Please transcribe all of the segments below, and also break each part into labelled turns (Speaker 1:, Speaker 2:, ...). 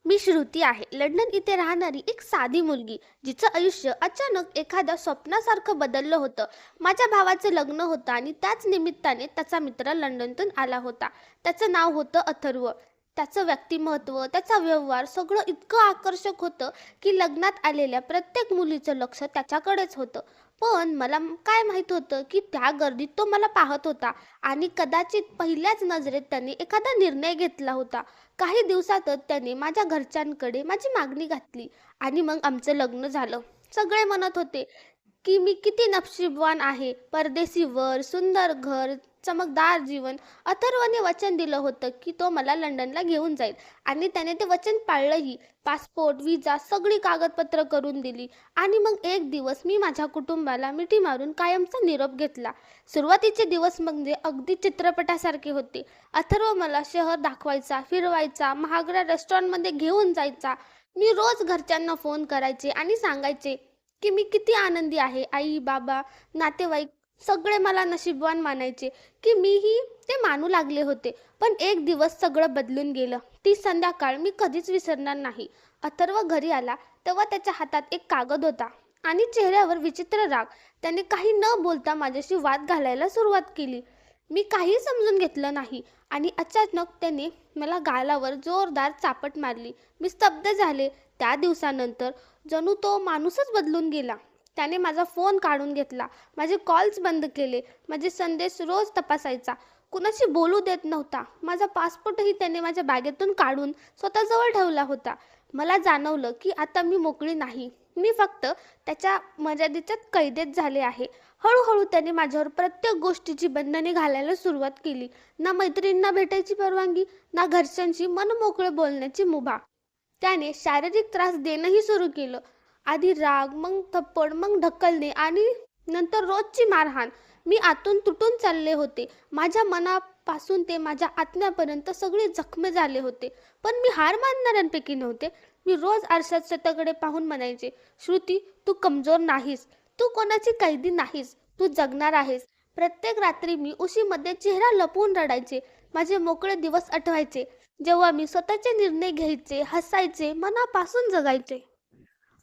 Speaker 1: मी श्रुती आहे. लंडन इथे राहणारी एक साधी मुलगी, जिचं आयुष्य अचानक एखाद्या स्वप्नासारखं बदललं होतं. माझ्या भावाचं लग्न होतं आणि त्याच निमित्ताने त्याचा मित्र लंडनतून आला होता. त्याचं नाव होतं अथर्व. त्याचं व्यक्तिमत्व, त्याचा व्यवहार सगळं इतकं आकर्षक होतं की लग्नात आलेल्या प्रत्येक मुलीचं लक्ष त्याच्याकडेच होतं. पण मला काय माहीत होतं की त्या गर्दीत तो मला पाहत होता आणि कदाचित पहिल्याच नजरेत त्याने एखादा निर्णय घेतला होता. काही दिवसातच त्याने माझ्या घरच्यांकडे माझी मागणी घातली आणि मग आमचं लग्न झालं. सगळे म्हणत होते की मी किती नशीबवान आहे. परदेशी वर, सुंदर घर, चमकदार जीवन. अथर्वने वचन दिलं होतं की तो मला लंडनला घेऊन जाईल आणि त्याने ते वचन पाळलंही. पासपोर्ट, व्हिसा सगळी कागदपत्र करून दिली आणि मग एक दिवस मी माझ्या कुटुंबाला मिठी मारून कायमचा निरोप घेतला. सुरुवातीचे दिवस म्हणजे अगदी चित्रपटासारखे होते. अथर्व मला शहर दाखवायचा, फिरवायचा, महागड्या रेस्टॉरंटमध्ये घेऊन जायचा. मी रोज घरच्यांना फोन करायचे आणि सांगायचे की मी किती आनंदी आहे. आई, बाबा, नातेवाईक सगळे मला नशीबवान मानायचे की मीही ते मानू लागले होते. पण एक दिवस सगळं बदलून गेलं. ती संध्याकाळ मी कधीच विसरणार नाही. अथर्व घरी आला तेव्हा त्याच्या हातात एक कागद होता आणि चेहऱ्यावर विचित्र राग. त्याने काही न बोलता माझ्याशी वाद घालायला सुरुवात केली. मी काही समजून घेतलं नाही आणि अचानक त्याने मला गालावर जोरदार चापट मारली. मी स्तब्ध झाले. त्या दिवसानंतर जणू तो माणूसच बदलून गेला. त्याने माझा फोन काढून घेतला, माझे कॉल्स बंद केले, माझे संदेश रोज तपासायचा, कुणाशी बोलू देत नव्हता. माझा पासपोर्टही त्याने माझ्या बॅगेतून काढून स्वतःजवळ ठेवला होता. मला जाणवलं की आता मी मोकळी नाही, मी फक्त त्याच्या मर्यादेच्यात कैदेत झाले आहे. हळूहळू त्याने माझ्यावर प्रत्येक गोष्टीची बंधने घालायला सुरुवात केली. ना मैत्रिणींना भेटायची परवानगी, ना घरच्यांशी मनमोकळे बोलण्याची मुभा. त्याने शारीरिक त्रास देणंही सुरू केलं. आधी राग, मग थप्पड, मग ढकलणे आणि नंतर रोजची मारहाण. मी आतून तुटून चालले होते. माझ्या मनापासून ते माझ्या आत्म्यापर्यंत सगळे जखमी झाले होते. पण मी हार मानणाऱ्यांपैकी नव्हते. मी रोज आरशात स्वतःकडे पाहून म्हणायचे, श्रुती, तू कमजोर नाहीस, तू कोणाची कैदी नाहीस, तू जगणार आहेस. प्रत्येक रात्री मी उशीमध्ये चेहरा लपवून रडायचे. माझे मोकळे दिवस आठवायचे, जेव्हा मी स्वतःचे निर्णय घ्यायचे, हसायचे, मनापासून जगायचे.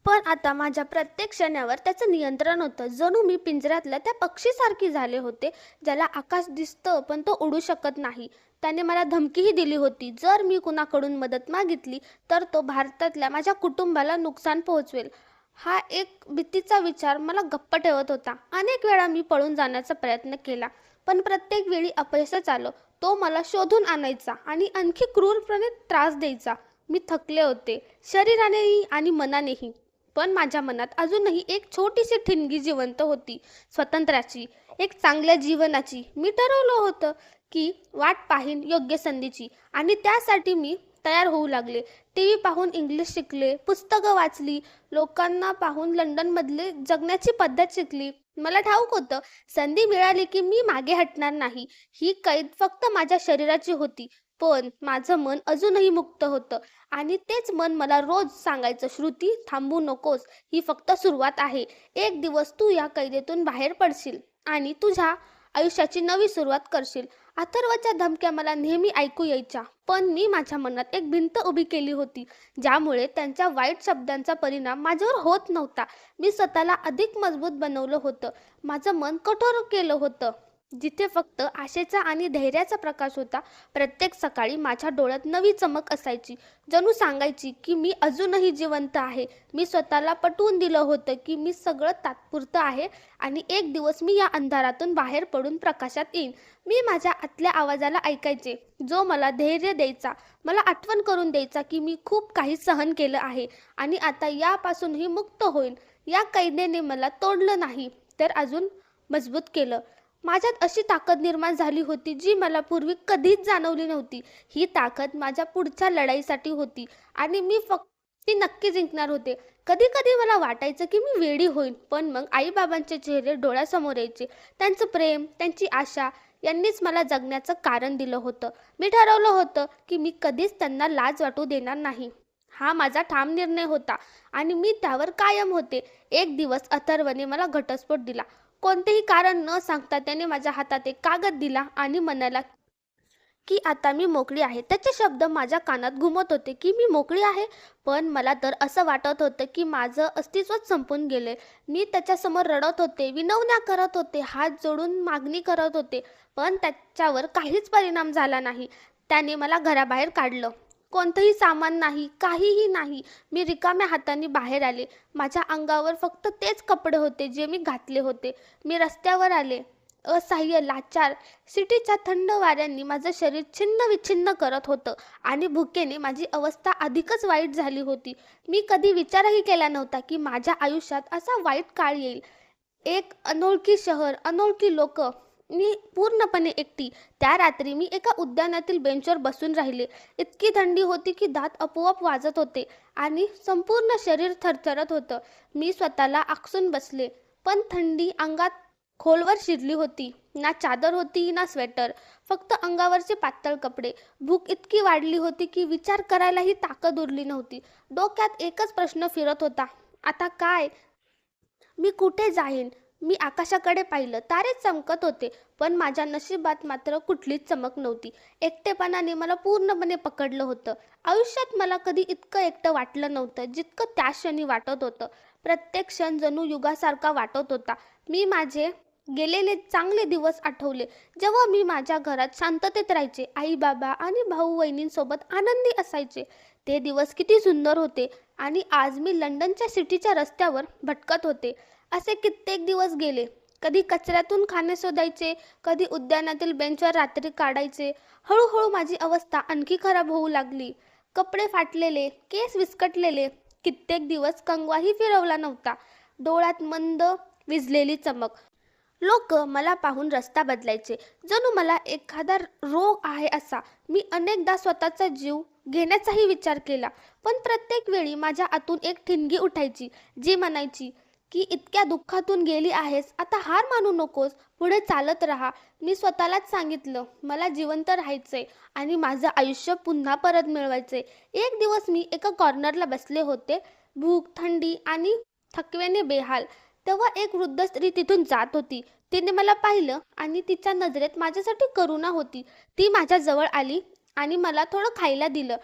Speaker 1: पण आता माझ्या प्रत्येक क्षणावर त्याचं नियंत्रण होतं. जणू मी पिंजऱ्यातल्या त्या पक्षीसारखी झाले होते, ज्याला आकाश दिसतं पण तो उडू शकत नाही. त्याने मला धमकीही दिली होती, जर मी कुणाकडून मदत मागितली तर तो भारतातल्या माझ्या कुटुंबाला नुकसान पोहोचवेल. हा एक भीतीचा विचार मला गप्प ठेवत होता. अनेक वेळा मी पळून जाण्याचा प्रयत्न केला, पण प्रत्येक वेळी अपयशच आलं. तो मला शोधून आणायचा आणि आणखी क्रूरपणे त्रास द्यायचा. मी थकले होते, शरीरानेही आणि मनानेही. पण माझ्या मनात अजूनही एक छोटीशी ठिणगी जिवंत होती, स्वातंत्र्याची, एक चांगल्या जीवनाची. मी ठरवलं होतं की वाट पाहीन योग्य संधीची आणि त्यासाठी मी तयार होऊ लागले. टीव्ही पाहून इंग्लिश शिकले, पुस्तकं वाचली, लोकांना पाहून लंडनमधले जगण्याची पद्धत शिकली. मला ठाऊक होतं, संधी मिळाली की मी मागे हटणार नाही. ही कैद फक्त माझ्या शरीराची होती, पण माझं मन अजूनही मुक्त होतं. आणि तेच मन मला रोज सांगायचं, श्रुती, थांबू नकोस, ही फक्त सुरुवात आहे. एक दिवस तू या कैदेतून बाहेर पडशील आणि तुझ्या आयुष्याची नवी सुरुवात करशील. अथर्वच्या धमक्या मला नेहमी ऐकू यायच्या, पण मी माझ्या मनात एक भिंत उभी केली होती, ज्यामुळे त्यांच्या वाईट शब्दांचा परिणाम माझ्यावर होत नव्हता. मी स्वतःला अधिक मजबूत बनवलं होतं, माझं मन कठोर केलं होतं. जिथे फक्त आशेचा आणि धैर्याचा प्रकाश होता, प्रत्येक सकाळी माझ्या डोळ्यात नवी चमक असायची, जणू सांगायची की मी अजूनही जिवंत आहे. मी स्वतःला पटवून दिलं होतं की मी सगळं तात्पुरतं आहे आणि एक दिवस मी या अंधारातून बाहेर पडून प्रकाशात येईन. मी माझ्या आतल्या आवाजाला ऐकायचे, जो मला धैर्य द्यायचा, मला आठवण करून द्यायचा की मी खूप काही सहन केलं आहे आणि आता यापासूनही मुक्त होईन. या कैदेने मला तोडलं नाही, तर अजून मजबूत केलं. माझ्यात अशी ताकद निर्माण झाली होती जी मला पूर्वी कधीच जाणवली नव्हती. ही ताकद माझ्या पुढच्या लढाईसाठी होती आणि मी फक्त ती नक्की जिंकणार होते. कधी कधी मला वाटायचं की मी वेडी होईन, पण मग आईबाबांचे चेहरे डोळ्यासमोर यायचे. त्यांचं प्रेम, त्यांची आशा यांनीच मला जगण्याचं कारण दिलं होतं. मी ठरवलं होतं की मी कधीच त्यांना लाज वाटू देणार नाही. हा माझा ठाम निर्णय होता आणि मी त्यावर कायम होते. एक दिवस अथर्वने मला घटस्फोट दिला. कोणतेही कारण न सांगता त्याने माझ्या हातात एक कागद दिला आणि म्हणाला की आता मी मोकळी आहे. त्याचे शब्द माझ्या कानात घुमत होते की मी मोकळी आहे, पण मला तर असं वाटत होतं की माझं अस्तित्वच संपून गेले. मी त्याच्यासमोर रडत होते, विनवण्या करत होते, हात जोडून मागणी करत होते, पण त्याच्यावर काहीच परिणाम झाला नाही. त्याने मला घराबाहेर काढलं. कोणतंही सामान नाही, काहीही नाही. मी रिकाम्या हातांनी बाहेर आले. माझ्या अंगावर फक्त तेच कपडे होते जे मी घातले होते. मी रस्त्यावर आले, असहाय्य, लाचार. सिटीच्या थंड वाऱ्यांनी माझं शरीर छिन्न-विछिन्न करत होतं आणि भुकेने माझी अवस्था अधिकच वाईट झाली होती. मी कधी विचारही केला नव्हता की माझ्या आयुष्यात असा वाईट काळ येईल. एक अनोळखी शहर, अनोळखी लोक, मी पूर्णपणे एकटी. त्या रात्री मी एका उद्यानातील बेंचवर बसून राहिले. इतकी थंडी होती की दात आपोआप वाजत होते आणि संपूर्ण शरीर थरथरत होतं. मी स्वतःला आकसून बसले, पण थंडी अंगात खोलवर शिरली होती. ना चादर होती ना स्वेटर, फक्त अंगावरचे पातळ कपडे. भूक इतकी वाढली होती की विचार करायलाही ताकद उरली नव्हती. डोक्यात एकच प्रश्न फिरत होता, आता काय? मी कुठे जाईन? मी आकाशाकडे पाहिलं, तारे चमकत होते, पण माझ्या नशिबात मात्र कुठलीच चमक नव्हती. एकटेपणाने मला पूर्णपणे पकडलं होतं. आयुष्यात मला कधी इतकं एकटं वाटलं नव्हतं जितकं त्या क्षणी वाटत होतं. प्रत्येक क्षण जणू युगासारखा वाटत होता. मी माझे गेलेले चांगले दिवस आठवले, जेव्हा मी माझ्या घरात शांततेत राहायचे, आई बाबा आणि भाऊ वहिनींसोबत आनंदी असायचे. ते दिवस किती सुंदर होते. आणि आज मी लंडनच्या सिटीच्या रस्त्यावर भटकत होते. असे कित्येक दिवस गेले. कधी कचऱ्यातून खाणे शोधायचे, कधी उद्यानातील बेंचवर रात्री काढायचे. हळूहळू माझी अवस्था आणखी खराब होऊ लागली. कपडे फाटलेले, केस विस्कटलेले. कित्येक दिवस कंगवाही फिरवला नव्हता. डोळ्यात मंद विझलेली चमक. लोक मला पाहून रस्ता बदलायचे, जणू मला एखादा रोग आहे असा. मी अनेकदा स्वतःचा जीव घेण्याचाही विचार केला, पण प्रत्येक वेळी माझ्या आतून एक ठिणगी उठायची, जी म्हणायची की इतक्या दुःखातून गेली आहेस, आता हार मानू नकोस, पुढे चालत राहा. मी स्वतःलाच सांगितलं, मला जिवंत राहायचंय आणि माझं आयुष्य पुन्हा परत मिळवायचंय. एक दिवस मी एका कॉर्नरला बसले होते, भूक, थंडी आणि थकवेने बेहाल. तेव्हा एक वृद्ध स्त्री तिथून जात होती. तिने मला पाहिलं आणि तिच्या नजरेत माझ्यासाठी करुणा होती. ती माझ्या जवळ आली आणि मला थोडं खायला दिलं.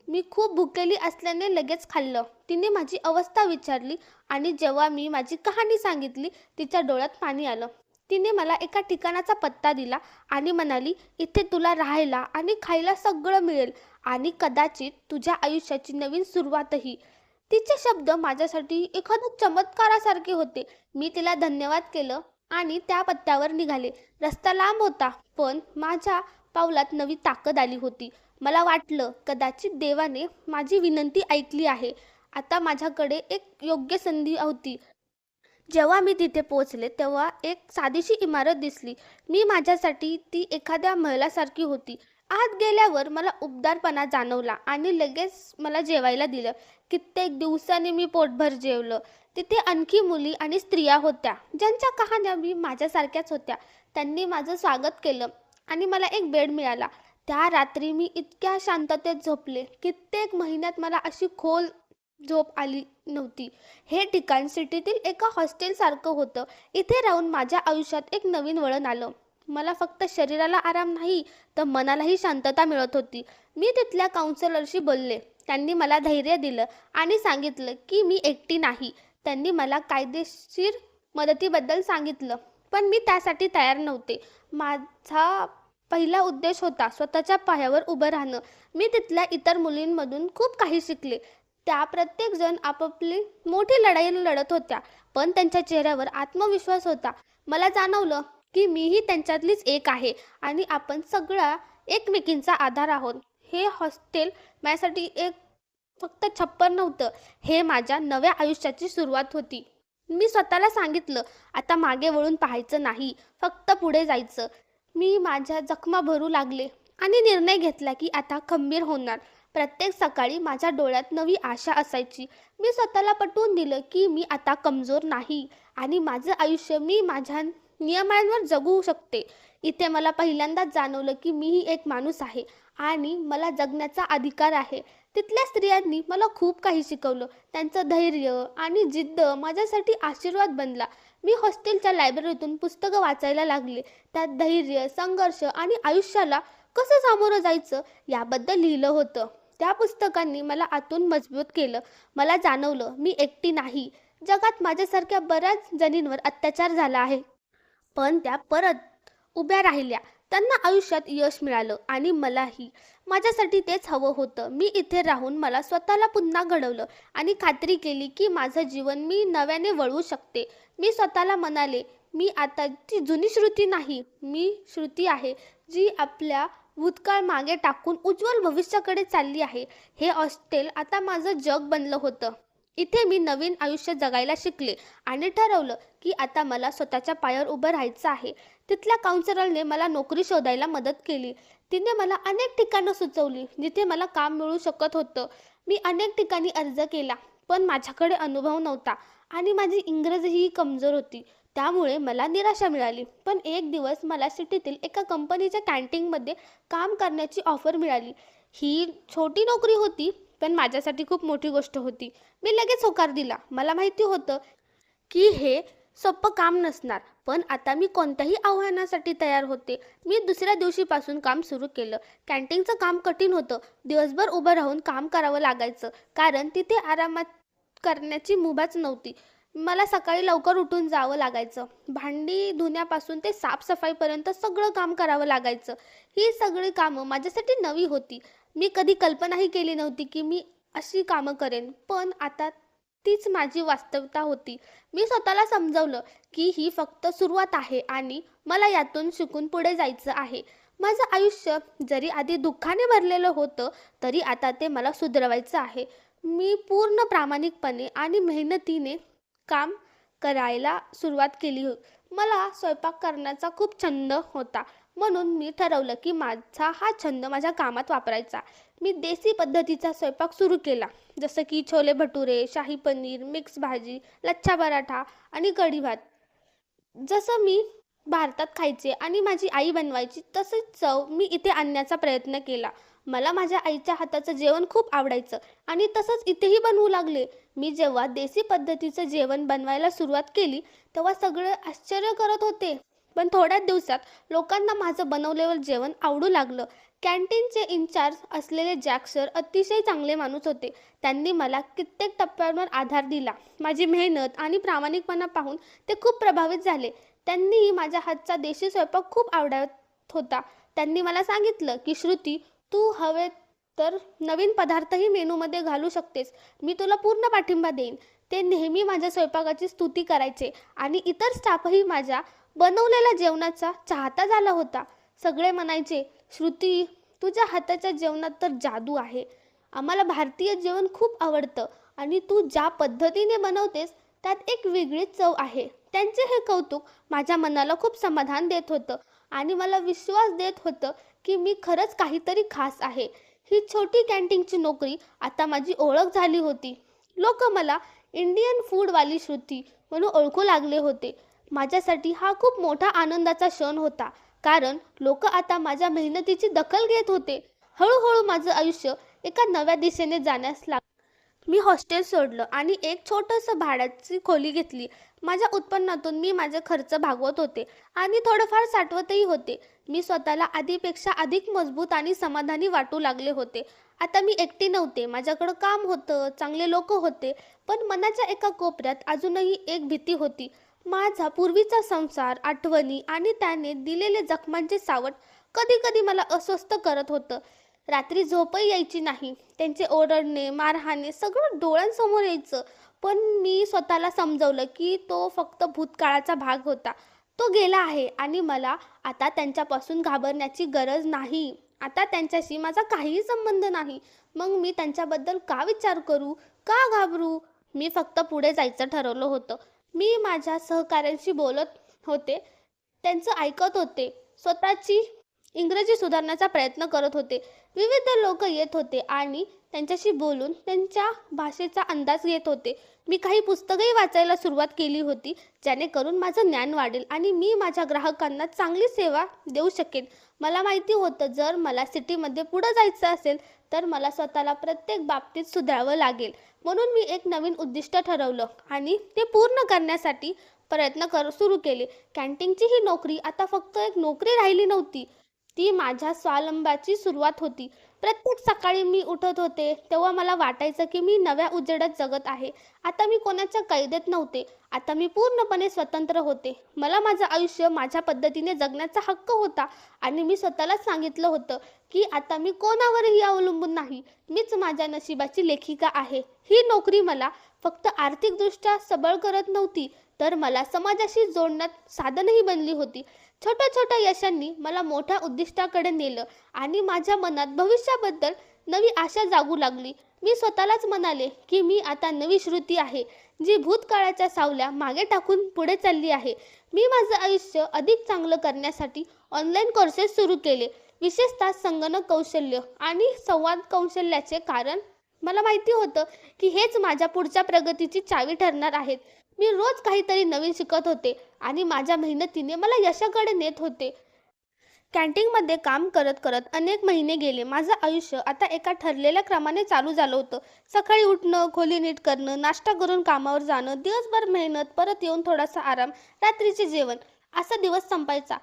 Speaker 1: मी खूप भुकेली असल्याने लगेच खाल्लं. तिने माझी अवस्था विचारली आणि जेव्हा मी माझी कहाणी सांगितली, तिच्या डोळ्यात पाणी आलं. तिने मला एका ठिकाणाचा पत्ता दिला आणि म्हणाली, इथे तुला राहायला आणि खायला सगळं मिळेल आणि कदाचित तुझ्या आयुष्याची नवीन सुरुवातही. तिचे शब्द माझ्यासाठी एखाद्या चमत्कारासारखे होते. मी तिला धन्यवाद केलं आणि त्या पत्त्यावर निघाले. रस्ता लांब होता, पण माझ्या पावलात नवी ताकद आली होती. मला वाटलं, कदाचित देवाने माझी विनंती ऐकली आहे. आता माझ्याकडे एक योग्य संधी होती. जेव्हा मी तिथे पोहोचले, तेव्हा एक साधीशी इमारत दिसली. मी माझ्यासाठी ती एखाद्या महलासारखी होती. आत गेल्यावर मला उबदारपणा जाणवला आणि लगेच मला जेवायला दिलं. कित्येक दिवसांनी मी पोटभर जेवलं. तिथे आणखी मुली आणि स्त्रिया होत्या, ज्यांच्या कहाण्या मी माझ्यासारख्याच होत्या. त्यांनी माझं स्वागत केलं आणि मला एक बेड मिळाला. त्या रात्री मी इतक्या शांततेत झोपले. कित्येक महिन्यात मला अशी खोल झोप आली नव्हती. हे ठिकाण सिटीतील एका हॉस्टेलसारखं होतं. इथे राहून माझ्या आयुष्यात एक नवीन वळण आलं. मला फक्त शरीराला आराम नाही, तर मनालाही शांतता मिळत होती. मी तिथल्या काउन्सिलरशी बोलले. त्यांनी मला धैर्य दिलं आणि सांगितलं की मी एकटी नाही. त्यांनी मला कायदेशीर मदतीबद्दल सांगितलं, पण मी त्यासाठी तयार नव्हते. माझा पहिला उद्देश होता स्वतःच्या पायावर उभं राहणं. मी तिथल्या इतर मुलींमधून खूप काही शिकले. त्या प्रत्येकजण आपापली मोठी लढाई लढत होत्या, पण त्यांच्या चेहऱ्यावर आत्मविश्वास होता. मला जाणवलं की मीही त्यांच्यातलीच एक आहे आणि आपण सगळा एकमेकींचा आधार आहोत. हे हॉस्टेल माझ्यासाठी एक फक्त छप्पर नव्हतं, हे माझ्या नव्या आयुष्याची सुरुवात होती. मी स्वतःला सांगितलं, आता मागे वळून पाहायचं नाही, फक्त पुढे जायचं. मी माझ्या जखमा भरू लागले आणि निर्णय घेतला की आता खंबीर होणार. प्रत्येक सकाळी माझ्या डोळ्यात नवी आशा असायची. मी स्वतःला पटवून दिलं की मी आता कमजोर नाही आणि माझं आयुष्य मी माझ्या नियमांवर जगू शकते. इथे मला पहिल्यांदाच जाणवलं की मीही एक माणूस आहे आणि मला जगण्याचा अधिकार आहे. तिथल्या स्त्रियांनी मला खूप काही शिकवलं. त्यांचं धैर्य आणि जिद्द माझ्यासाठी आशीर्वाद बनला. मी हॉस्टेलच्या लायब्ररीतून पुस्तकं वाचायला लागले. त्यात धैर्य, संघर्ष आणि आयुष्याला कसं सामोरं जायचं याबद्दल लिहिलं होतं. त्या पुस्तकांनी मला आतून मजबूत केलं. मला जाणवलं मी एकटी नाही. जगात माझ्यासारख्या बऱ्याच जणींवर अत्याचार झाला आहे. पण त्या परत उभ्या राहिल्या. त्यांना आयुष्यात यश मिळालं आणि मलाही. माझ्यासाठी तेच हवं होतं. मी इथे राहून मला स्वतःला पुन्हा घडवलं आणि खात्री केली की माझं जीवन मी नव्याने वळवू शकते. मी स्वतःला म्हणाले, मी आता ती जुनी श्रुती नाही. मी श्रुती आहे जी आपल्या भूतकाळ मागे टाकून उज्ज्वल भविष्याकडे चालली आहे. हे हॉस्टेल आता माझं जग बनलं होतं. इथे मी नवीन आयुष्य जगायला शिकले आणि ठरवलं की आता मला स्वतःच्या पायावर उभं राहायचं आहे. तिथल्या काउन्सिलरने मला नोकरी शोधायला मदत केली. तिने मला अनेक ठिकाणं सुचवली जिथे मला काम मिळू शकत होतं. मी अनेक ठिकाणी अर्ज केला, पण माझ्याकडे अनुभव नव्हता आणि माझी इंग्रजीही कमजोर होती. त्यामुळे मला निराशा मिळाली. पण एक दिवस मला सिटीतील एका कंपनीच्या कॅन्टीनमध्ये काम करण्याची ऑफर मिळाली. ही छोटी नोकरी होती, पण माझ्यासाठी खूप मोठी गोष्ट होती. मी लगेच होकार दिला. मला माहिती होतं की हे सोपं काम नसणार, पण आता मी कोणत्याही आव्हानासाठी तयार होते. मी दुसऱ्या दिवशीपासून काम सुरू केलं. कॅन्टीनचं काम कठीण होतं. दिवसभर उभं राहून काम करावं लागायचं, कारण तिथे आरामात करण्याची मुभाच नव्हती. मला सकाळी लवकर उठून जावं लागायचं. भांडी धुण्यापासून ते साफसफाईपर्यंत सगळं काम करावं लागायचं. ही सगळी कामं माझ्यासाठी नवी होती. मी कधी कल्पनाही केली नव्हती की मी अशी कामं करेन, पण आता तीच माझी वास्तवता होती. मी स्वतःला समजावलं की ही फक्त सुरुवात आहे आणि मला यातून शिकून पुढे जायचं आहे. माझं आयुष्य जरी आधी दुःखाने भरलेलं होतं, तरी आता ते मला सुधरवायचं आहे. मी पूर्ण प्रामाणिकपणे आणि मेहनतीने काम करायला सुरुवात केली. मला स्वयंपाक करण्याचा खूप छंद होता, म्हणून मी ठरवलं की माझा हा छंद माझ्या कामात वापरायचा. मी देसी पद्धतीचा स्वयंपाक सुरू केला, जसं की छोले भटुरे, शाही पनीर, मिक्स भाजी, लच्छा पराठा आणि कढी भात. जसं मी भारतात खायचे आणि माझी आई बनवायची तशीच चव मी इथे आणण्याचा प्रयत्न केला. मला माझ्या आईच्या हाताचं जेवण खूप आवडायचं आणि तसंच इथेही बनवू लागले. मी जेव्हा देसी पद्धतीचं जेवण बनवायला सुरुवात केली, तेव्हा सगळे आश्चर्य करत होते. पण थोड्याच दिवसात लोकांना माझं बनवलेलं जेवण आवडू लागलं. कॅन्टीनचे इन्चार्ज असलेले जॅक सर अतिशय चांगले माणूस होते. त्यांनी मला कित्येक टप्प्यांवर आधार दिला. माझी मेहनत आणि प्रामाणिकपणा पाहून ते खूप प्रभावित झाले. त्यांनीही माझ्या हातचा देशी स्वयंपाक खूप आवडत होता. त्यांनी मला सांगितलं की श्रुती, तू हवे तर नवीन पदार्थही मेनूमध्ये घालू शकतेस. मी तुला पूर्ण पाठिंबा देईन. ते नेहमी माझ्या स्वयंपाकाची स्तुती करायचे आणि इतर स्टाफही माझ्या बनवलेल्या जेवणाचा चाहता झाला होता. सगळे म्हणायचे, श्रुती, तुझ्या हाताच्या जेवणात तर जादू आहे. आम्हाला भारतीय जेवण खूप आवडतं आणि तू ज्या पद्धतीने बनवतेस त्यात एक वेगळीच चव आहे. त्यांचे हे कौतुक माझ्या मनाला खूप समाधान देत होतं आणि मला विश्वास देत होतं की मी खरंच काहीतरी खास आहे. ही छोटी कॅन्टीनची नोकरी आता माझी ओळख झाली होती. लोक मला इंडियन फूडवाली श्रुती म्हणून ओळखू लागले होते. माझ्यासाठी हा खूप मोठा आनंदाचा क्षण होता, कारण लोक आता माझ्या मेहनतीची दखल घेत होते. हळूहळू माझं आयुष्य एका नव्या दिशेने जाण्यास लागलं. मी हॉस्टेल सोडलं आणि एक छोटंसं भाड्याची खोली घेतली. माझ्या उत्पन्नातून मी माझे खर्च भागवत होते आणि थोडंफार साठवतही होते. मी स्वतःला आधीपेक्षा अधिक मजबूत आणि समाधानी वाटू लागले होते. आता मी एकटी नव्हते. माझ्याकडं काम होतं, चांगले लोक होते, पण मनाच्या एका कोपऱ्यात अजूनही एक भीती होती. माझा पूर्वीचा संसार, आठवणी आणि त्याने दिलेले जखमांचे सावट कधी कधी मला अस्वस्थ करत होतं. रात्री झोपही यायची नाही. त्यांचे ओरडणे, मारहाणे सगळं डोळ्यांसमोर यायचं. पण मी स्वतःला समजवलं की तो फक्त भूतकाळाचा भाग होता. तो गेला आहे आणि मला आता त्यांच्यापासून घाबरण्याची गरज नाही. आता त्यांच्याशी माझा काहीही संबंध नाही. मग मी त्यांच्याबद्दल का विचार करू, का घाबरू? मी फक्त पुढे जायचं ठरवलं होतं. मी माझ्या सहकाऱ्यांशी बोलत होते, त्यांचं ऐकत होते, स्वतःची इंग्रजी सुधारण्याचा प्रयत्न करत होते. विविध लोक येत होते आणि त्यांच्याशी बोलून त्यांच्या भाषेचा अंदाज घेत होते. मी काही पुस्तकंही वाचायला सुरुवात केली होती, जेणेकरून माझं ज्ञान वाढेल आणि मी माझ्या ग्राहकांना चांगली सेवा देऊ शकेन. मला माहिती होतं, जर मला सिटीमध्ये पुढं जायचं असेल तर मला स्वतःला प्रत्येक बाबतीत सुधारावं लागेल. म्हणून मी एक नवीन उद्दिष्ट ठरवलं आणि ते पूर्ण करण्यासाठी प्रयत्न सुरू केले. कॅन्टीनची ही नोकरी आता फक्त एक नोकरी राहिली नव्हती. ती माझ्या स्वावलंबनाची सुरुवात होती. प्रत्येक सकाळी मी उठत होते, तेव्हा मला वाटायचं की मी नव्या उजेडात जगत आहे. आता मी कोणाच्या कैदेत नव्हते. आता मी पूर्णपणे स्वतंत्र होते. मला माझं आयुष्य माझ्या पद्धतीने जगण्याचा हक्क होता आणि मी स्वतःलाच सांगितलं होतं की आता मी कोणावरही अवलंबून नाही. मीच माझ्या नशिबाची लेखिका आहे. ही नोकरी मला फक्त आर्थिकदृष्ट्या सबळ करत नव्हती, तर मला समाजाशी जोडण्यात साधनही बनली होती. छोट्या छोट्या यशांनी मला मोठ्या उद्दिष्टाकडे नेलं आणि माझ्या मनात भविष्याबद्दल नवी आशा जागू लागली. मी स्वतःलाच म्हणाले की मी आता नवी श्रुती आहे, जी भूतकाळाच्या सावल्या मागे टाकून पुढे चालली आहे. मी माझं आयुष्य अधिक चांगलं करण्यासाठी ऑनलाईन कोर्सेस सुरू केले, विशेषतः संगणक कौशल्य आणि संवाद कौशल्याचे. कारण मला माहिती होतं की हेच माझ्या पुढच्या प्रगतीची चावी ठरणार आहेत. मी रोज काहीतरी नवीन शिकत होते आणि माझ्या मेहनतीने मला यशाकडे नेत होते. कॅन्टीनमध्ये काम करत करत अनेक महिने गेले. माझं आयुष्य आता एका ठरलेल्या क्रमाने चालू झालं होतं. सकाळी उठणं, खोली नीट करणं, नाश्ता करून कामावर जाणं, दिवसभर मेहनत, परत येऊन थोडासा आराम, रात्रीचे जेवण, असा दिवस संपायचा.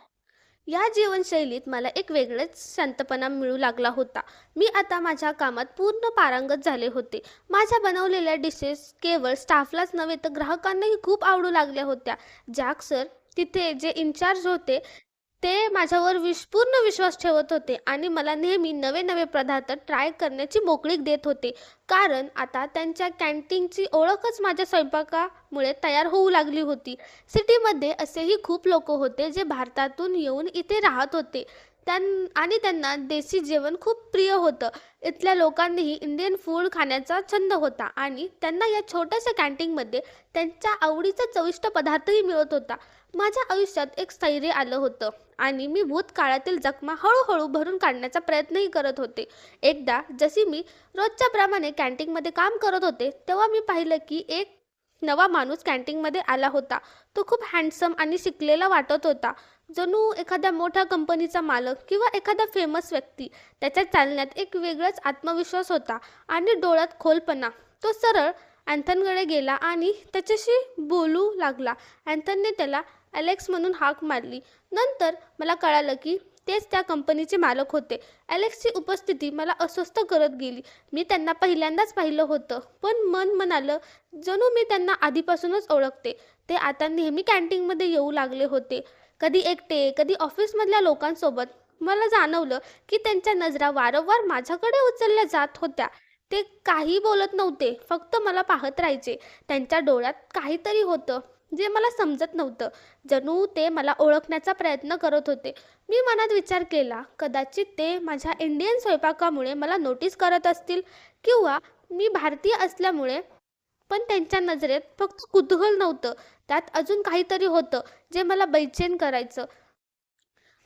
Speaker 1: या जीवनशैलीत मला एक वेगळाच शांतपणा मिळू लागला होता. मी आता माझ्या कामात पूर्ण पारंगत झाले होते. माझ्या बनवलेल्या डिशेस केवळ स्टाफलाच नव्हे तर ग्राहकांनाही खूप आवडू लागल्या होत्या. जॅक सर, तिथे जे इन्चार्ज होते, ते माझ्यावर पूर्ण विश्वास ठेवत होते आणि मला नेहमी नवे नवे पदार्थ ट्राय करण्याची मोकळीक देत होते. कारण आता त्यांच्या कॅन्टीनची ओळखच माझ्या स्वयंपाकामुळे तयार होऊ लागली होती. सिटीमध्ये असेही खूप लोक होते जे भारतातून येऊन इथे राहत होते आणि त्यांना देशी जेवण खूप प्रिय होतं. इथल्या लोकांनीही इंडियन फूड खाण्याचा छंद होता आणि त्यांना या छोट्याशा कॅन्टीनमध्ये त्यांच्या आवडीचा चविष्ट पदार्थही मिळत होता. माझ्या आयुष्यात एक स्थैर्य आलं होतं आणि मी भूतकाळातील जखमा हळूहळू भरून काढण्याचा प्रयत्नही करत होते. एकदा जशी मी रोजच्या प्रमाणे कॅन्टीनमध्ये काम करत होते, तेव्हा मी पाहिलं की एक नवा माणूस कॅन्टीनमध्ये आला होता. तो खूप हँडसम आणि शिकलेला वाटत होता, जणू एखाद्या मोठ्या कंपनीचा मालक किंवा एखादा फेमस व्यक्ती. त्याच्या चालण्यात एक वेगळाच आत्मविश्वास होता आणि डोळ्यात खोलपणा. तो सरळ अँथनकडे गेला आणि त्याच्याशी बोलू लागला. अँथनने त्याला ॲलेक्स म्हणून हाक मारली. नंतर मला कळालं की तेच त्या कंपनीचे मालक होते. ॲलेक्सची उपस्थिती मला अस्वस्थ करत गेली. मी त्यांना पहिल्यांदाच पाहिलं होतं, पण मन म्हणालं जणू मी त्यांना आधीपासूनच ओळखते. ते आता नेहमी कॅन्टीनमध्ये येऊ लागले होते, कधी एकटे, कधी ऑफिसमधल्या लोकांसोबत. मला जाणवलं की त्यांच्या नजरा वारंवार माझ्याकडे उचलल्या जात होत्या. ते काही बोलत नव्हते, फक्त मला पाहत राहायचे. त्यांच्या डोळ्यात काहीतरी होतं जे मला समजत नव्हतं. जणू ते मला ओळखण्याचा प्रयत्न करत होते. मी मनात विचार केला, कदाचित ते माझ्या इंडियन स्वयंपाकामुळे मला नोटीस करत असतील किंवा मी भारतीय असल्यामुळे. पण त्यांच्या नजरेत फक्त कुतूहल नव्हतं, त्यात अजून काहीतरी होतं जे मला बेचैन करायचं.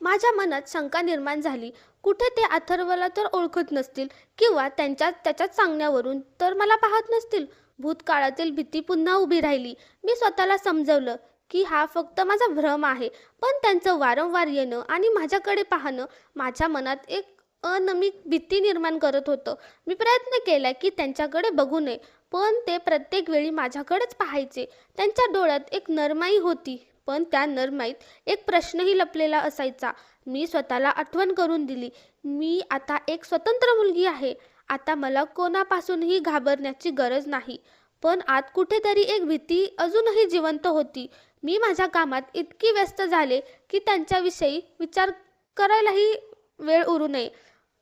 Speaker 1: माझ्या मनात शंका निर्माण झाली. कुठे ते अथर्वला तर ओळखत नसतील किंवा त्याच्याच सांगण्यावरून तर मला पाहत नसतील. भूतकाळातील भीती पुन्हा उभी राहिली. मी स्वतःला समजवलं की हा फक्त माझा भ्रम आहे. पण त्यांचं वारंवार येणं आणि माझ्याकडे पाहणं माझ्या मनात एक अनमिक भीती निर्माण करत होतं. मी प्रयत्न केला की त्यांच्याकडे बघू नये, पण ते प्रत्येक वेळी माझ्याकडेच पाहायचे. त्यांच्या डोळ्यात एक नरमाई होती, पण त्या नरमाईत एक प्रश्नही लपलेला असायचा. मी स्वतःला आठवण करून दिली, मी आता एक स्वतंत्र मुलगी आहे. आता मला कोणापासूनही घाबरण्याची गरज नाही. पण आत कुठेतरी एक भीती अजूनही जिवंत होती. मी माझ्या कामात इतकी व्यस्त झाले की त्यांच्याविषयी विचार करायलाही वेळ उरू नये.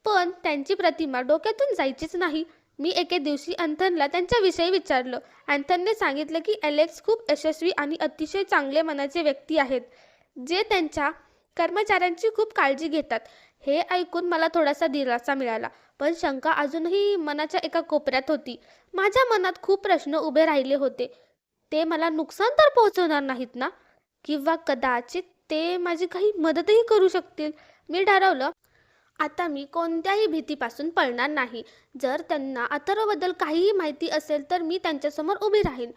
Speaker 1: पण त्यांची प्रतिमा डोक्यातून जायचीच नाही. मी एके दिवशी अँथनला त्यांच्याविषयी विचारलं. अँथनने सांगितलं की ॲलेक्स खूप यशस्वी आणि अतिशय चांगले मनाचे व्यक्ती आहेत, जे त्यांच्या कर्मचाऱ्यांची खूप काळजी घेतात. हे ऐकून मला थोडासा दिलासा मिळाला, पण शंका अजूनही मनाच्या एका कोपऱ्यात होती. माझ्या मनात खूप प्रश्न उभे राहिले होते. ते मला नुकसान तर पोहोचवणार नाहीत ना? किंवा कदाचित ते माझी काही मदतही करू शकतील. मी ठरवलं, आता मी कोणत्याही भीतीपासून पळणार नाही. जर त्यांना अथर्वबद्दल काहीही माहिती असेल तर मी त्यांच्यासमोर उभी राहीन.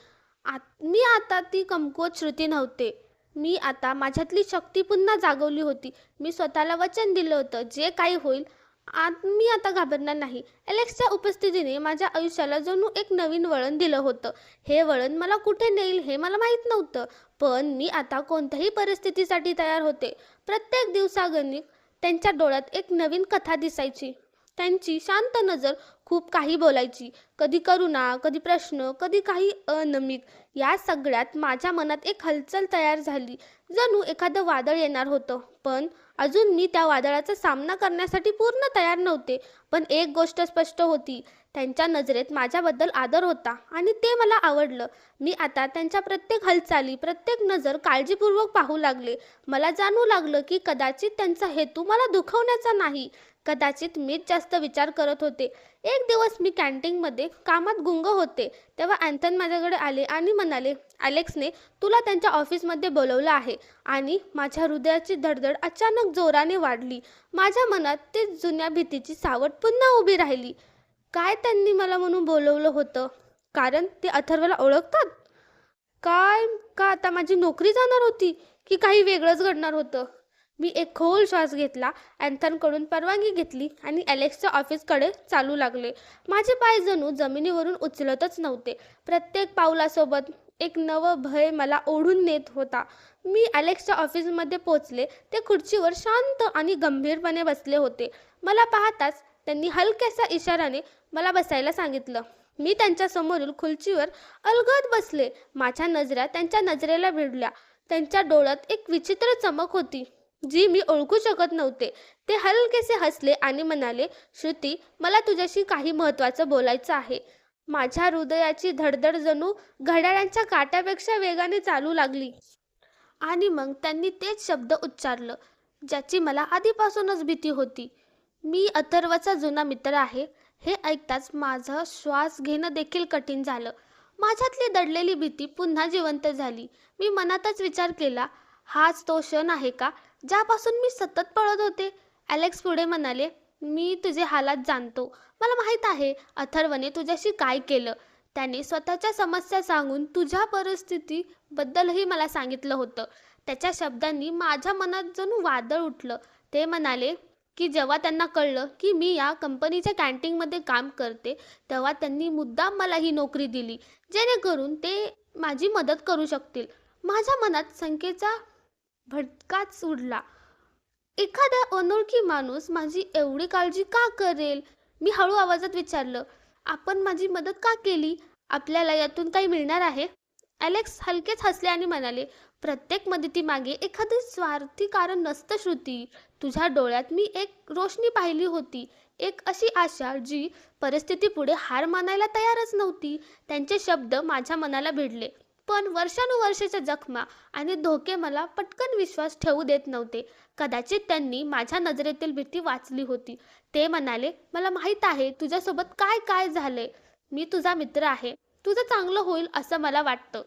Speaker 1: मी आता ती कमकुवत श्रुती नव्हते. मी आता माझ्यातली शक्ती पुन्हा जागवली होती. मी स्वतःला वचन दिलं होतं, जे काही होईल मी आता घाबरणार नाही. ॲलेक्सच्या उपस्थितीने माझ्या आयुष्याला जणू एक नवीन वळण दिलं होतं. हे वळण मला कुठे नेईल हे मला माहीत नव्हतं, पण मी आता कोणत्याही परिस्थितीसाठी तयार होते. प्रत्येक दिवसागणिक त्यांच्या डोळ्यात एक नवीन कथा दिसायची. त्यांची शांत नजर खूप काही बोलायची. कधी करुणा, कधी प्रश्न, कधी काही अनमिक. या सगळ्यात माझ्या मनात एक हलचल तयार झाली. जणू एखादं वादळ येणार होतं. पण अजून मी त्या वादळाचा सामना करण्यासाठी पूर्ण तयार नव्हते. पण एक गोष्ट स्पष्ट होती. त्यांच्या नजरेत माझ्याबद्दल आदर होता आणि ते मला आवडलं. मी आता त्यांच्या प्रत्येक हालचाली, प्रत्येक नजर काळजीपूर्वक पाहू लागले. मला जाणवू लागलं की कदाचित त्यांचा हेतू मला दुखवण्याचा नाही. कदाचित मीच जास्त विचार करत होते. एक दिवस मी कॅन्टीनमध्ये कामात गुंग होते. तेव्हा अँथन माझ्याकडे आले आणि म्हणाले, "अलेक्सने तुला त्यांच्या ऑफिसमध्ये बोलवलं आहे." आणि माझ्या हृदयाची धडधड अचानक जोराने वाढली. माझ्या मनात ते जुन्या भीतीची सावट पुन्हा उभी राहिली. काय त्यांनी मला म्हणून बोलवलं होतं? कारण ते अथर्वला ओळखतात? काय का आता माझी नोकरी जाणार होती? की काही वेगळंच घडणार होतं? मी एक खोल श्वास घेतला, अँथनकडून परवानगी घेतली आणि अलेक्सच्या ऑफिसकडे चालू लागले. माझे पाय जणू जमिनीवरून उचलतच नव्हते. प्रत्येक पावलासोबत एक नवं भय मला ओढून नेत होता. मी अलेक्सच्या ऑफिसमध्ये पोचले. ते खुर्चीवर शांत आणि गंभीरपणे बसले होते. मला पाहताच त्यांनी हलक्याशा इशाऱ्याने मला बसायला सांगितलं. मी त्यांच्या समोरील खुर्चीवर अलगद बसले. माझ्या नजरा त्यांच्या नजरेला भिडल्या. त्यांच्या डोळ्यात एक विचित्र चमक होती, जी मी ओळखू शकत नव्हते. ते हलकेसे हसले आणि म्हणाले, "श्रुती, मला तुझ्याशी काही महत्त्वाचं बोलायचं आहे." माझ्या हृदयाची धडधड जणू घड्याळाच्या काट्यापेक्षा वेगाने चालू लागली. आणि मग त्यांनी तेच शब्द उच्चारलं, ज्याची मला आधीपासूनच भीती होती. "मी अथर्वचा जुना मित्र आहे." हे ऐकताच माझा श्वास घेणं देखील कठीण झालं. माझ्यातली दडलेली भीती पुन्हा जिवंत झाली. मी मनातच विचार केला, हाच तो क्षण आहे का ज्यापासून मी सतत पळत होते? अलेक्स पुढे म्हणाले, "मी तुझे हालात जाणतो. मला माहीत आहे अथर्वने तुझ्याशी काय केलं. त्याने स्वतःच्या समस्या सांगून तुझ्या परिस्थितीबद्दलही मला सांगितलं होतं." त्याच्या शब्दांनी माझ्या मनात जणू वादळ उठलं. ते म्हणाले की जेव्हा त्यांना कळलं की मी या कंपनीच्या कॅन्टीनमध्ये काम करते, तेव्हा त्यांनी मुद्दाम मला ही नोकरी दिली, जेणेकरून ते माझी मदत करू शकतील. माझ्या मनात शंकेचा भडकाच उडला. एखादा अनोळखी माणूस माझी एवढी काळजी का करेल? मी हळू आवाजात विचारलं, "आपण माझी मदत का केली? आपल्याला यातून काही मिळणार आहे?" अलेक्स हलकेच हसले आणि म्हणाले, "प्रत्येक मदतीमागे एखादे स्वार्थी कारण नसतं श्रुती. तुझ्या डोळ्यात मी एक रोशनी पाहिली होती. एक अशी आशा जी परिस्थितीपुढे हार मानायला तयारच नव्हती." त्यांचे शब्द माझ्या मनाला भिडले. पण वर्षानुवर्षाच्या जखमा आणि धोके मला पटकन विश्वास ठेवू देत नव्हते. कदाचित त्यांनी माझ्या नजरेतील भीती वाचली होती. ते म्हणाले, "मला माहीत आहे तुझ्यासोबत काय काय झालंय. मी तुझा मित्र आहे. तुझं चांगलं होईल असं मला वाटतं.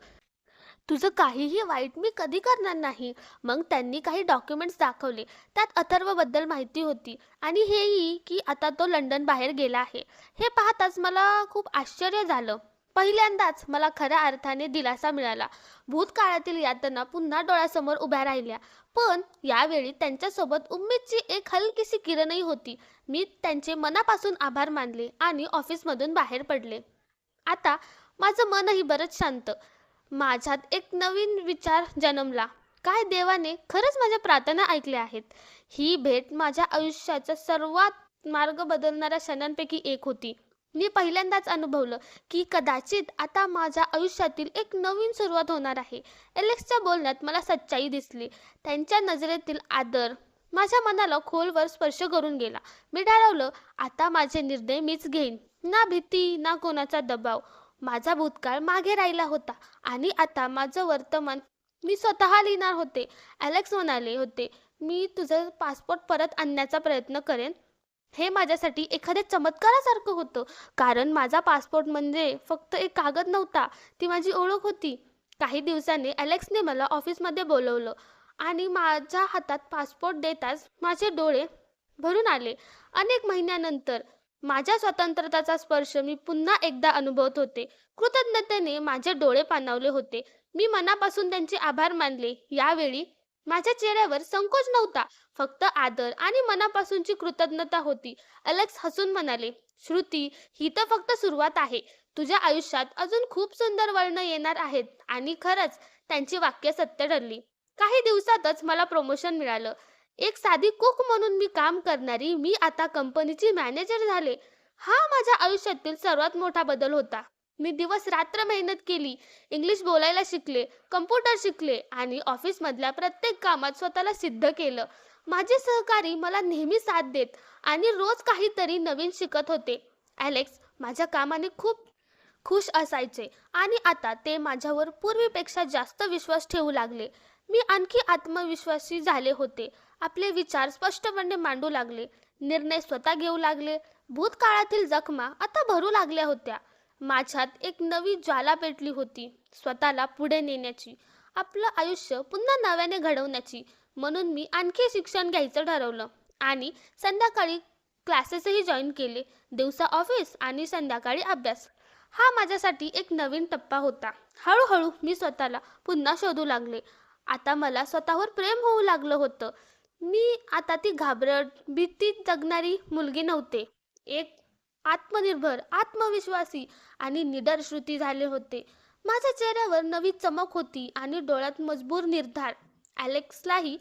Speaker 1: तुझं काहीही वाईट मी कधी करणार नाही." मग त्यांनी काही डॉक्युमेंट्स दाखवले. त्यात अथर्वबद्दल माहिती होती आणि हेही की आता तो लंडन बाहेर गेला आहे. हे पाहताच मला खूप आश्चर्य झालं. पहिल्यांदाच मला खऱ्या अर्थाने दिलासा मिळाला. भूतकाळातील यातना पुन्हा डोळ्यासमोर उभ्या राहिल्या. पण यावेळी त्यांच्यासोबत उम्मीदची एक हलकीशी किरणही होती. मी त्यांचे मनापासून आभार मानले आणि ऑफिसमधून बाहेर पडले. आता माझं मनही बरंच शांत. माझ्यात एक नवीन विचार जन्मला. काय देवाने खरंच माझ्या प्रार्थना ऐकल्या आहेत? ही भेट माझ्या आयुष्याचा सर्वात मार्ग बदलणाऱ्या क्षणांपैकी एक होती. मी पहिल्यांदाच अनुभवलं की कदाचित आता माझ्या आयुष्यातील एक नवीन सुरुवात होणार आहे. एलेक्सच्या बोलण्यात मला सच्चाई दिसली. त्यांच्या नजरेतील आदर माझ्या मनाला खोलवर स्पर्श करून गेला. मी ठरवलं, आता माझे निर्णय मीच घेईन. ना भीती, ना कोणाचा दबाव. माझा भूतकाळ मागे राहिला होता आणि आता माझं वर्तमान मी स्वतः लिहिणार होते. अलेक्स म्हणाले होते, "मी तुझं पासपोर्ट परत आणण्याचा प्रयत्न करेन." हे माझ्यासाठी एखाद्या चमत्कारासारखं होतं. कारण माझा पासपोर्ट म्हणजे फक्त एक कागद नव्हता, ती माझी ओळख होती. काही दिवसांनी अलेक्सने मला ऑफिसमध्ये बोलवलं आणि माझ्या हातात पासपोर्ट देताच माझे डोळे भरून आले. अनेक महिन्यानंतर माझ्या स्वतंत्रताचा स्पर्श मी पुन्हा एकदा अनुभवत होते. कृतज्ञतेने माझे डोळे पाणावले होते. मी मनापासून त्यांचे आभार मानले. यावेळी माझ्या चेहऱ्यावर संकोच नव्हता, फक्त आदर आणि मनापासूनची कृतज्ञता होती. अलेक्स हसून म्हणाले, "श्रुती, ही तर फक्त सुरुवात आहे. तुझ्या आयुष्यात अजून खूप सुंदर वळणं येणार आहेत." आणि खरंच त्यांची वाक्य सत्य ठरली. काही दिवसातच मला प्रमोशन मिळालं. एक साधी कुक म्हणून मी काम करणारी मी आता कंपनीची मॅनेजर झाले. हा माझ्या आयुष्यातील सर्वात मोठा बदल होता. मी दिवस रात्र मेहनत केली, इंग्लिश बोलायला शिकले, कम्प्युटर शिकले आणि ऑफिसमधल्या प्रत्येक कामात स्वतःला सिद्ध केलं. माझे सहकारी मला नेहमी साथ देत आणि रोज काहीतरी नवीन शिकत होते. ॲलेक्स माझ्या कामाने खूप खुश असायचे आणि आता ते माझ्यावर पूर्वीपेक्षा जास्त विश्वास ठेवू लागले. मी आणखी आत्मविश्वासी झाले होते. आपले विचार स्पष्टपणे मांडू लागले, निर्णय स्वतः घेऊ लागले. भूतकाळातील जखमा आता भरू लागल्या होत्या. माझ्यात एक नवी ज्वाला पेटली होती, स्वतःला पुढे नेण्याची, आपलं आयुष्य पुन्हा नव्याने घडवण्याची. म्हणून मी आणखी शिक्षण घ्यायचं ठरवलं आणि संध्याकाळी क्लासेसही जॉईन केले. दिवसा ऑफिस आणि संध्याकाळी अभ्यास. हा माझ्यासाठी एक नवीन टप्पा होता. हळूहळू मी स्वतःला पुन्हा शोधू लागले. आता मला स्वतःवर प्रेम होऊ लागलं होतं. मी आता ती घाबरट, भीती जगणारी मुलगी नव्हते. एक आत्मनिर्भर, आत्मविश्वासी आणि निडर श्रुती झाले होते. माझ्या चेहऱ्यावर नवी चमक होती आणि डोळ्यात मजबूर निर्धार. ॲलेक्सलाही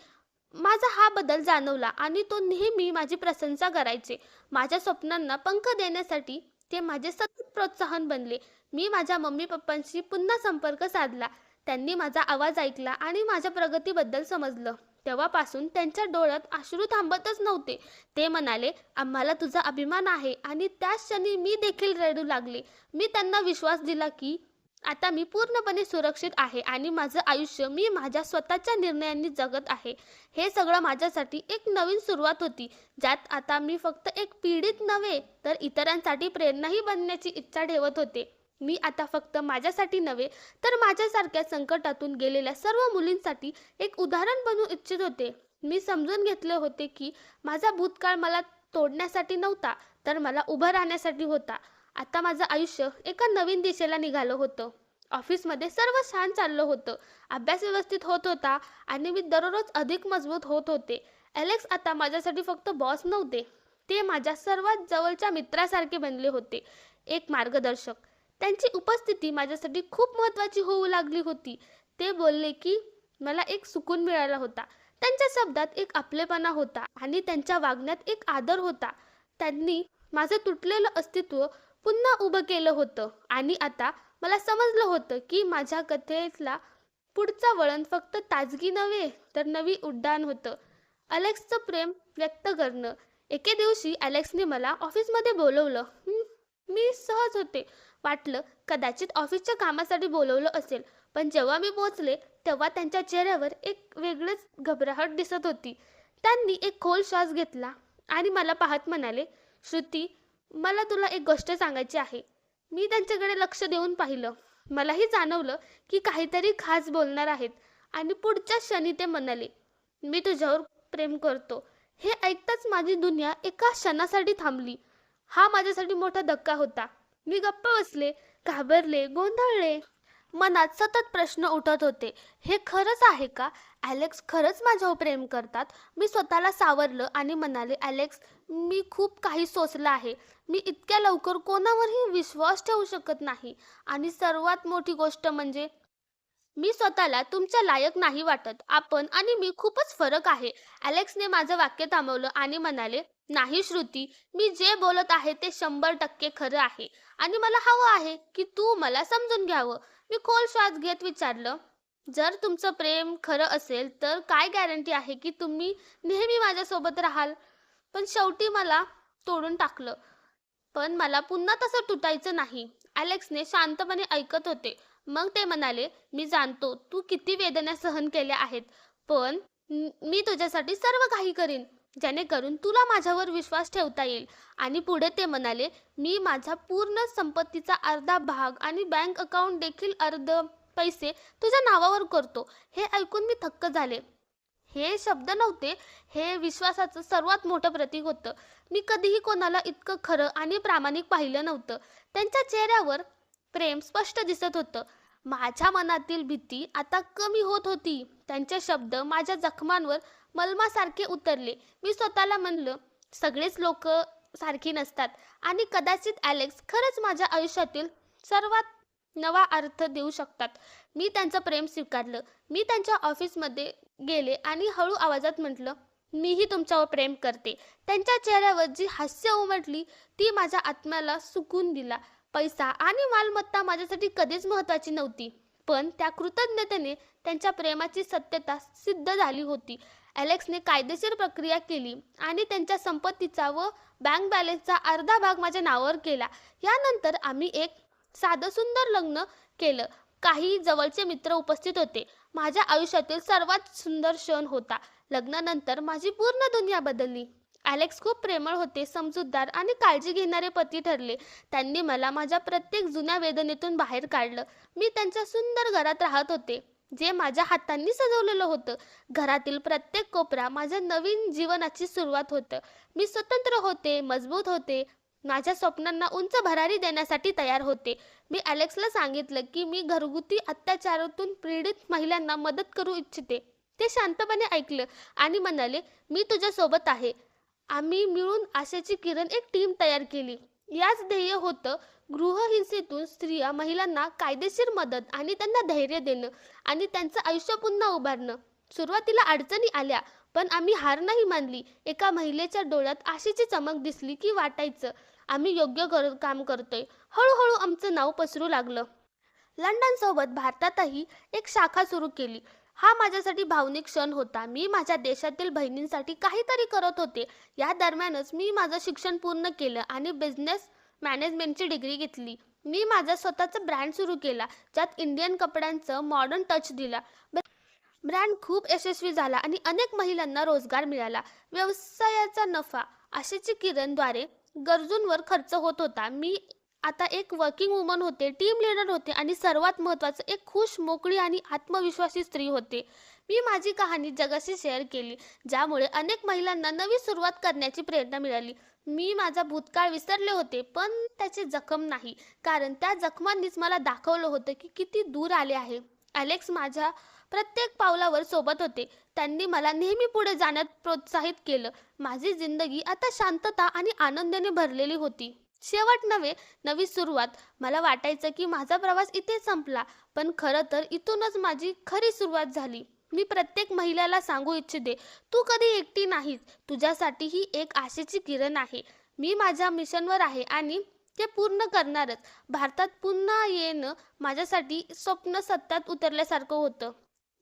Speaker 1: माझा हा बदल जाणवला आणि तो नेहमी माझी प्रशंसा करायचे. माझ्या स्वप्नांना पंख देण्यासाठी ते माझे सतत प्रोत्साहन बनले. मी माझ्या मम्मी पप्पांशी पुन्हा संपर्क साधला. त्यांनी माझा आवाज ऐकला आणि माझ्या प्रगतीबद्दल समजलं. तेव्हापासून त्यांच्या डोळ्यात अश्रू थांबतच नव्हते. ते म्हणाले, आम्हाला तुझा अभिमान आहे. आणि त्याच क्षणी मी देखील रडू लागले. मी त्यांना विश्वास दिला की आता मी पूर्णपणे सुरक्षित आहे आणि माझं आयुष्य मी माझ्या स्वतःच्या निर्णयांनी जगत आहे. हे सगळं माझ्यासाठी एक नवीन सुरुवात होती, ज्यात आता मी फक्त एक पीडित नव्हे तर इतरांसाठी प्रेरणाही बनण्याची इच्छा ठेवत होते. मी आता फक्त माझ्यासाठी नव्हे तर माझ्यासारख्या संकटातून गेलेल्या सर्व मुलींसाठी एक उदाहरण बनू इच्छित होते. मी समजून घेतले होते की माझा भूतकाळ मला तोडण्यासाठी नव्हता तर मला उभं राहण्यासाठी होता. आता माझं आयुष्य एका नवीन दिशेला निघालं होतं. ऑफिसमध्ये सर्व छान चाललं होतं. अभ्यास व्यवस्थित होत होता आणि मी दररोज अधिक मजबूत होत होते. ॲलेक्स आता माझ्यासाठी फक्त बॉस नव्हते. ते माझ्या सर्वात जवळच्या मित्रासारखे बनले होते, एक मार्गदर्शक. त्यांची उपस्थिती माझ्यासाठी खूप महत्त्वाची होऊ लागली होती. ते बोलले की मला एक सुकून मिळाला होता. त्यांच्या शब्दात एक आपलेपणा होता आणि त्यांच्या वागण्यात एक आदर होता. त्यांनी माझं तुटलेलं अस्तित्व पुन्हा उभं केलं होतं आणि आता मला समजलं होतं की माझ्या कथेतला पुढचं वळण फक्त ताजगी नव्हे तर नवी उड्डाण होतं. ॲलेक्सचं प्रेम व्यक्त करणं. एके दिवशी ॲलेक्सने मला ऑफिसमध्ये बोलवलं. मी सहज होते. वाटलं कदाचित ऑफिसच्या कामासाठी बोलवलं असेल. पण जेव्हा मी पोहोचले तेव्हा त्यांच्या चेहऱ्यावर एक वेगळीच घबराहट दिसत होती. त्यांनी एक खोल श्वास घेतला आणि मला पाहत म्हणाले, श्रुती, मला तुला एक गोष्ट सांगायची आहे. मी त्यांच्याकडे लक्ष देऊन पाहिलं. मलाही जाणवलं की काहीतरी खास बोलणार आहेत आणि पुढच्या क्षणी ते म्हणाले, मी तुझ्यावर प्रेम करतो. हे ऐकताच माझी दुनिया एका क्षणासाठी थांबली. हा माझ्यासाठी मोठा धक्का होता. मी गप्प बसले, घाबरले, गोंधळले. मनात सतत प्रश्न उठत होते. हे खरंच आहे का? ॲलेक्स खरंच माझ्यावर प्रेम करतात? मी स्वतःला सावरलं आणि म्हणाले, ॲलेक्स, मी खूप काही सोचलं आहे. मी इतक्या लवकर कोणावरही विश्वास ठेवू शकत नाही. आणि सर्वात मोठी गोष्ट म्हणजे मी स्वतःला तुमच्या लायक नाही वाटत. आपण आणि मी खूपच फरक आहे. ॲलेक्सने माझं वाक्य थांबवलं आणि म्हणाले, नाही श्रुती, मी जे बोलत आहे ते 100% खरं आहे आणि मला हवं आहे की तू मला समजून घ्यावं. मी खोल श्वास घेत विचारलं, जर तुमचं प्रेम खरं असेल तर काय गॅरंटी आहे की तुम्ही नेहमी माझ्यासोबत राहाल? पण शेवटी मला तोडून टाकलं. पण मला पुन्हा तसं तुटायचं नाही. ॲलेक्सने शांतपणे ऐकत होते. मग ते म्हणाले, मी जाणतो तू किती वेदना सहन केल्या आहेत, पण मी तुझ्यासाठी सर्व काही करीन जेणेकरून तुला माझ्यावर विश्वास ठेवता येईल. आणि पुढे ते म्हणाले, मी माझ्या पूर्ण संपत्तीचा अर्धा भाग आणि बँक अकाउंट देखील अर्ध पैसे तुझ्या नावावर करतो. हे ऐकून मी थक्क झाले. हे शब्द नव्हते, हे विश्वासाचं सर्वात मोठं प्रतीक होतं. मी कधीही कोणाला इतकं खरं आणि प्रामाणिक पाहिलं नव्हतं. त्यांच्या चेहऱ्यावर प्रेम स्पष्ट दिसत होतं. माझ्या मनातील भीती आता कमी होत होती. त्यांचे शब्द माझ्या जखमांवर मलमासारखे उतरले. मी स्वतःला म्हणलं, सगळेच लोक सारखी नसतात आणि कदाचित ॲलेक्स खरंच माझ्या आयुष्यातील सर्वात नवा अर्थ देऊ शकतात. मी त्यांचं प्रेम स्वीकारलं. मी त्यांच्या ऑफिसमध्ये गेले आणि हळू आवाजात म्हटलं, मीही तुमच्यावर प्रेम करते. त्यांच्या चेहऱ्यावर जी हास्य उमटली ती माझ्या आत्म्याला सुकून दिला. पैसा आणि मालमत्ता माझ्यासाठी कधीच महत्त्वाची नव्हती. पण त्या कृतज्ञतेने त्यांच्या प्रेमाची सत्यता सिद्ध झाली होती. ॲलेक्सने कायदेशीर प्रक्रिया केली आणि त्यांच्या संपत्तीचा व बँक बॅलन्सचा अर्धा भाग माझ्या नावावर केला. यानंतर आम्ही एक साधं सुंदर लग्न केलं. काही जवळचे मित्र उपस्थित होते. माझ्या आयुष्यातील सर्वात सुंदर क्षण होता. लग्नानंतर माझी पूर्ण दुनिया बदलली. ॲलेक्स खूप प्रेमळ होते, समजूतदार आणि काळजी घेणारे पती ठरले. त्यांनी मला माझ्या प्रत्येक जुन्या वेदनेतून बाहेर काढलं. मी त्यांच्या सुंदर घरात राहत होते, जे माझ्या हातांनी सजवलेलं होतं. घरातील प्रत्येक कोपरा माझ्या नवीन जीवनाची सुरुवात होतं. मी स्वतंत्र होते, मजबूत होते, माझ्या स्वप्नांना उंच भरारी देण्यासाठी तयार होते. मी ॲलेक्सला सांगितलं की मी घरगुती अत्याचारातून पीडित महिलांना मदत करू इच्छिते. ते शांतपणे ऐकलं आणि म्हणाले, "मी तुझ्या सोबत आहे." आम्ही मिळून आशेची किरण एक टीम तयार केली. याच ध्येय होतं गृहहिंसेतून स्त्रिया महिलांना कायदेशीर मदत आणि त्यांना धैर्य देणं आणि त्यांचं आयुष्य पुन्हा उभारणं. सुरुवातीला अडचणी आल्या, पण आम्ही हार नाही मानली. एका महिलेच्या डोळ्यात आशेची चमक दिसली की वाटायचं आम्ही योग्य काम करतोय. हळूहळू आमचं नाव पसरू लागलं. लंडनसोबत भारतातही एक शाखा सुरू केली. हा माझ्यासाठी भावनिक क्षण होता. मी माझ्या देशातील बहिणींसाठी काहीतरी करत होते. या दरम्यानच मी माझं शिक्षण पूर्ण केलं आणि बिझनेस मॅनेजमेंटची डिग्री घेतली. मी माझा स्वतःचा ब्रँड सुरू केला, ज्यात इंडियन कपड्यांचं मॉडर्न टच दिला. ब्रँड खूप यशस्वी झाला आणि अनेक महिलांना रोजगार मिळाला. व्यवसायाचा नफा आशेची किरणद्वारे गरजूंवर खर्च होत होता. मी आता एक वर्किंग वुमन होते, टीम लीडर होते आणि सर्वात महत्त्वाचं एक खुश, मोकळी आणि आत्मविश्वासी स्त्री होते. मी माझी कहाणी जगाशी शेअर केली, ज्यामुळे अनेक महिलांना नवी सुरुवात करण्याची प्रेरणा मिळाली. मी माझा भूतकाळ विसरले होते, पण त्याची जखम नाही, कारण त्या जखमांनीच मला दाखवलं होतं की किती दूर आले आहे. ॲलेक्स माझ्या प्रत्येक पावलावर सोबत होते. त्यांनी मला नेहमी पुढे जाण्यात प्रोत्साहित केलं. माझी जिंदगी आता शांतता आणि आनंदाने भरलेली होती. शेवट नव्हे, नवी सुरुवात. मला वाटायचं की माझा प्रवास इथे संपला, पण खरं तर इथूनच माझी खरी सुरुवात झाली. मी प्रत्येक महिलाला सांगू इच्छिते, तू कधी एकटी नाहीस. तुझ्यासाठी ही एक आशेची किरण आहे. मी माझ्या मिशनवर आहे आणि ते पूर्ण करणारच. भारतात पुन्हा येणं माझ्यासाठी स्वप्न सत्यात उतरल्यासारखं होतं.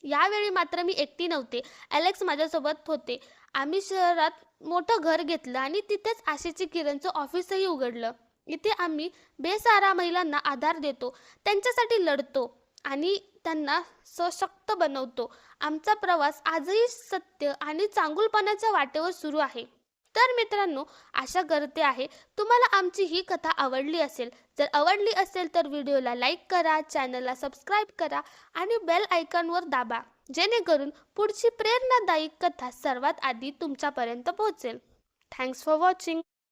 Speaker 1: यावेळी मात्र मी एकटी नव्हते. ॲलेक्स माझ्यासोबत होते. आम्ही शहरात मोठं घर घेतलं आणि तिथेच आशेची किरणचं ऑफिसही उघडलं. इथे आम्ही बेसहारा महिलांना आधार देतो, त्यांच्यासाठी लढतो आणि त्यांना सशक्त बनवतो. आमचा प्रवास आजही सत्य आणि चांगुलपणाच्या वाटेवर सुरू आहे. तर मित्रांनो, आशा करते आहे तुम्हाला आमची ही कथा आवडली असेल. जर आवडली असेल तर व्हिडिओला लाईक करा, चॅनलला सबस्क्राईब करा आणि बेल आयकॉनवर दाबा, जेणेकरून पुढची प्रेरणादायी कथा सर्वात आधी तुमच्यापर्यंत पोहोचेल. Thanks for watching.